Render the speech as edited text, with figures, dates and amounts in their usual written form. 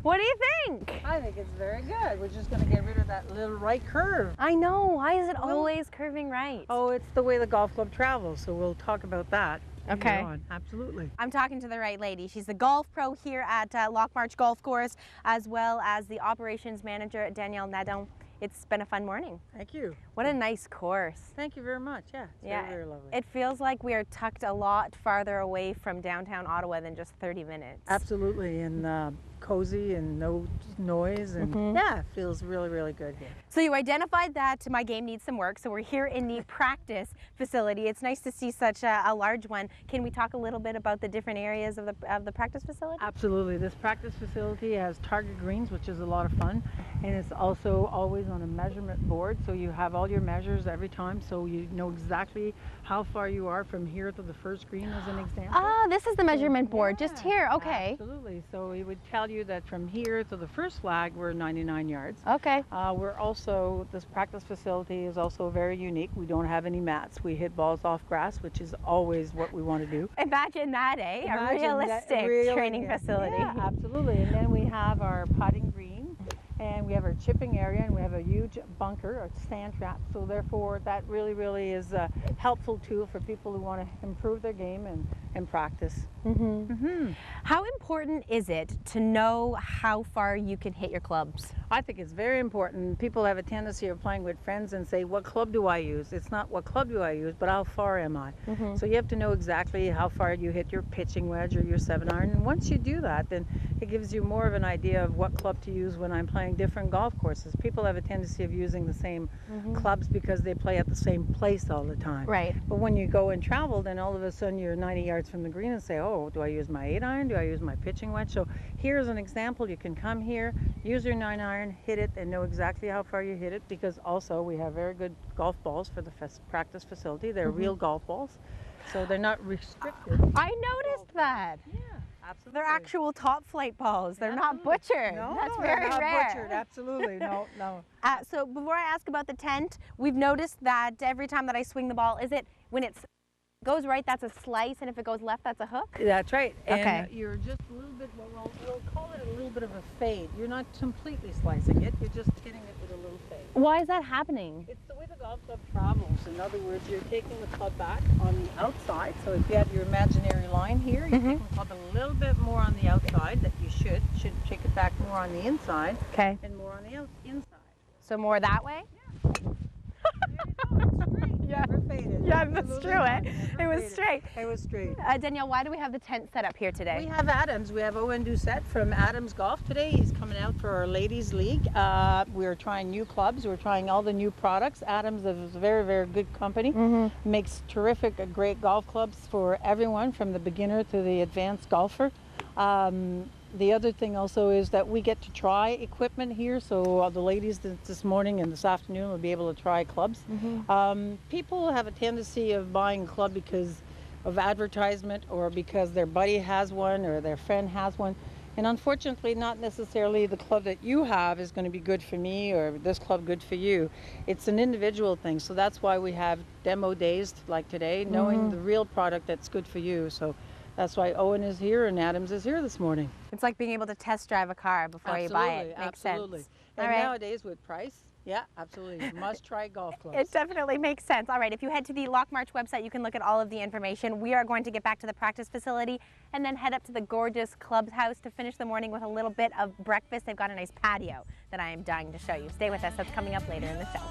What do you think? I think it's very good. We're just going to get rid of that little right curve. I know. Why is it always curving right? Oh, it's the way the golf club travels, so we'll talk about that. Okay. Later on. Absolutely. I'm talking to the right lady. She's the golf pro here at Loch Golf Course, as well as the operations manager, Danielle Nadon. It's been a fun morning. Thank you. What a nice course. Thank you very much. Yeah, it's very, very lovely. It feels like we are tucked a lot farther away from downtown Ottawa than just 30 minutes. Absolutely, and cozy and no noise, and yeah, it feels really, really good here. So you identified that my game needs some work, so we're here in the practice facility. It's nice to see such a large one. Can we talk a little bit about the different areas of the practice facility? Absolutely. This practice facility has target greens, which is a lot of fun, and it's also always on a measurement board, so you have all your measures every time, so you know exactly how far you are from here to the first green, as an example. Ah, this is the measurement board, just here. Okay. Absolutely. So it would tell you that from here to the first flag, we're 99 yards. Okay. This practice facility is also very unique. We don't have any mats. We hit balls off grass, which is always what we want to do. Imagine that, eh? A realistic training facility. Yeah, absolutely. And then we have our putting green, and we have our chipping area, and we have a huge bunker, a sand trap. So therefore, that really, really is a helpful tool for people who want to improve their game and practice. How important is it to know how far you can hit your clubs? I think it's very important. People have a tendency of playing with friends and say, what club do I use? It's not what club do I use, but how far am I? So you have to know exactly how far you hit your pitching wedge or your 7-iron. And once you do that, then it gives you more of an idea of what club to use when I'm playing different golf courses. People have a tendency of using the same clubs because they play at the same place all the time. Right. But when you go and travel, then all of a sudden you're 90 yards from the green and say, oh, do I use my 8-iron? Do I use my pitching wedge? So here's an example. You can come here, use your 9-iron, hit it, and know exactly how far you hit it, because also we have very good golf balls for the practice facility. They're real golf balls, so they're not restricted. I noticed that. Yeah. Absolutely. They're actual top flight balls. They're not butchered. No, that's no, very they're not rare. butchered. Absolutely. No, no. So before I ask about the tent, we've noticed that every time that I swing the ball, is it when it goes right, that's a slice, and if it goes left, that's a hook? That's right. Okay. And you're just a little bit, we'll call it a little bit of a fade. You're not completely slicing it. You're just hitting it with a little fade. Why is that happening? It's the way the golf club travels. In other words, you're taking the club back on the outside. So if you have your imaginary line here, you're taking the club a little bit more on the outside, that you should take it back more on the inside. Okay. And more on the inside. So more that way? Yeah. There you go. It's straight. Yeah. Never faded. Yeah, Absolutely that's true, not. eh? Never It was faded. straight. It was straight. Danielle, why do we have the tent set up here today? We have Adams. We have Owen Doucette from Adams Golf today. He's coming out for our Ladies League. We're trying new clubs. We're trying all the new products. Adams is a very, very good company. Makes terrific, great golf clubs for everyone, from the beginner to the advanced golfer. The other thing also is that we get to try equipment here, so the ladies this morning and this afternoon will be able to try clubs. People have a tendency of buying a club because of advertisement, or because their buddy has one or their friend has one, and unfortunately not necessarily the club that you have is going to be good for me, or this club good for you. It's an individual thing, so that's why we have demo days like today, knowing the real product that's good for you. So that's why Owen is here and Adams is here this morning. It's like being able to test drive a car before you buy it. Makes absolutely. sense. And nowadays with price, yeah, absolutely. Must try golf clubs. It definitely makes sense. All right, if you head to the Loch website, you can look at all of the information. We are going to get back to the practice facility and then head up to the gorgeous clubhouse to finish the morning with a little bit of breakfast. They've got a nice patio that I am dying to show you. Stay with us. That's coming up later in the show.